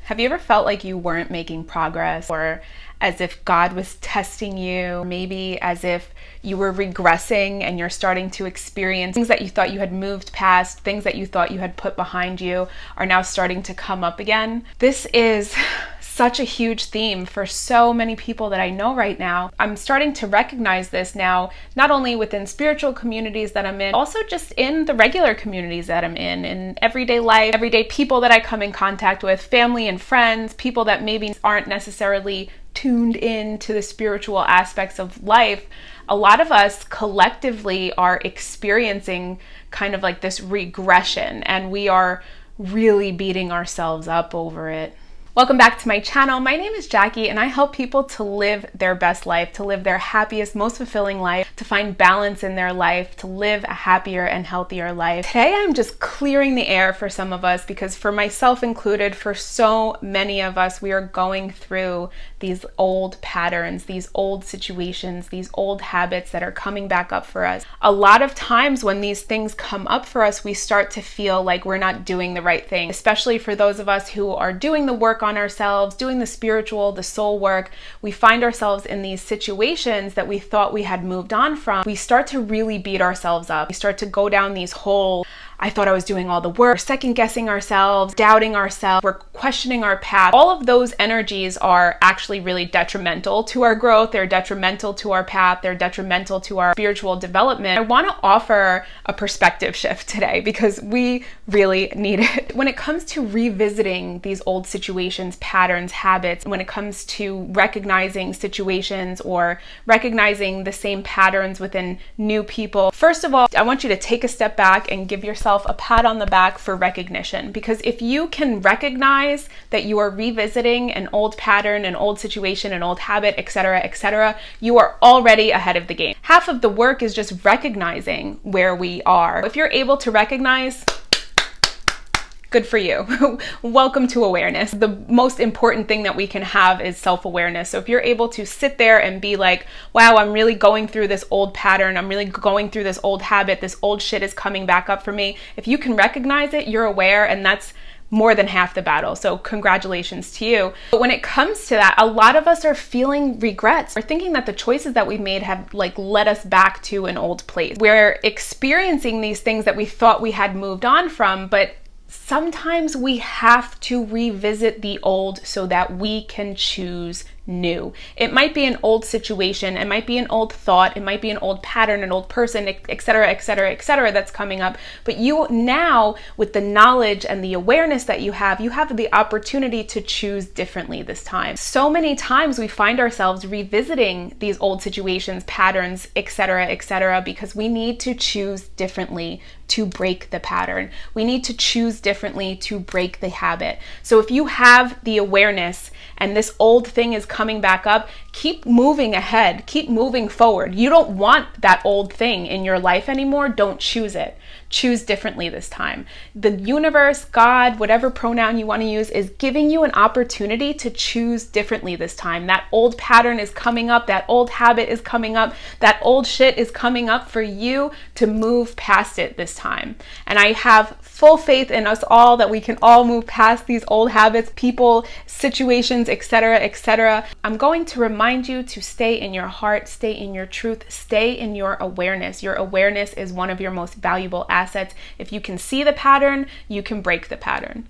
Have you ever felt like you weren't making progress, or as if God was testing you, maybe as if you were regressing and you're starting to experience things that you thought you had moved past, things that you thought you had put behind you are now starting to come up again? This is such a huge theme for so many people that I know right now. I'm starting to recognize this now, not only within spiritual communities that I'm in, also just in the regular communities that I'm in everyday life, everyday people that I come in contact with, family and friends, people that maybe aren't necessarily tuned in to the spiritual aspects of life. A lot of us collectively are experiencing kind of like this regression, and we are really beating ourselves up over it. Welcome back to my channel. My name is Jackie, and I help people to live their best life, to live their happiest, most fulfilling life, to find balance in their life, to live a happier and healthier life. Today, I'm just clearing the air for some of us because, for myself included, for so many of us, we are going through these old patterns, these old situations, these old habits that are coming back up for us. A lot of times when these things come up for us, we start to feel like we're not doing the right thing, especially for those of us who are doing the work on ourselves, doing the spiritual, the soul work. We find ourselves in these situations that we thought we had moved on from. We start to really beat ourselves up. We start to go down these whole, I thought I was doing all the work, second guessing ourselves, doubting ourselves, we're questioning our path. All of those energies are actually really detrimental to our growth. They're detrimental to our path. They're detrimental to our spiritual development. I want to offer a perspective shift today because we really need it. When it comes to revisiting these old situations, patterns, habits, when it comes to recognizing situations or recognizing the same patterns within new people, first of all, I want you to take a step back and give yourself a pat on the back for recognition. Because if you can recognize that you are revisiting an old pattern, an old situation, an old habit, etc., you are already ahead of the game. Half of the work is just recognizing where we are. If you're able to recognize, good for you. Welcome to awareness. The most important thing that we can have is self-awareness. So if you're able to sit there and be like, wow, I'm really going through this old pattern, I'm really going through this old habit, this old shit is coming back up for me. If you can recognize it, you're aware, and that's more than half the battle. So congratulations to you. But when it comes to that, a lot of us are feeling regrets. We're thinking that the choices that we've made have led us back to an old place. We're experiencing these things that we thought we had moved on from, but sometimes we have to revisit the old so that we can choose new. It might be an old situation, it might be an old thought, it might be an old pattern, an old person, etc., that's coming up. But you now, with the knowledge and the awareness that you have the opportunity to choose differently this time. So many times we find ourselves revisiting these old situations, patterns, etc., because we need to choose differently to break the pattern. We need to choose differently to break the habit. So if you have the awareness and this old thing is coming back up, keep moving ahead, keep moving forward. You don't want that old thing in your life anymore. Don't choose it. Choose differently this time. The universe, God, whatever pronoun you want to use, is giving you an opportunity to choose differently this time. That old pattern is coming up, that old habit is coming up, that old shit is coming up for you to move past it this time. And I have full faith in us all that we can all move past these old habits, people, situations, etc. I'm going to remind you to stay in your heart, stay in your truth, stay in your awareness. Your awareness is one of your most valuable assets. If you can see the pattern, you can break the pattern.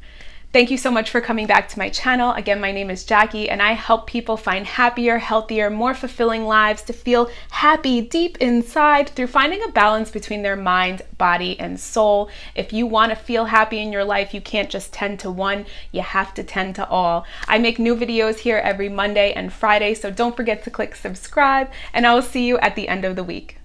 Thank you so much for coming back to my channel. Again, my name is Jackie, and I help people find happier, healthier, more fulfilling lives, to feel happy deep inside through finding a balance between their mind, body, and soul. If you want to feel happy in your life, you can't just tend to one, you have to tend to all. I make new videos here every Monday and Friday, so don't forget to click subscribe, and I will see you at the end of the week.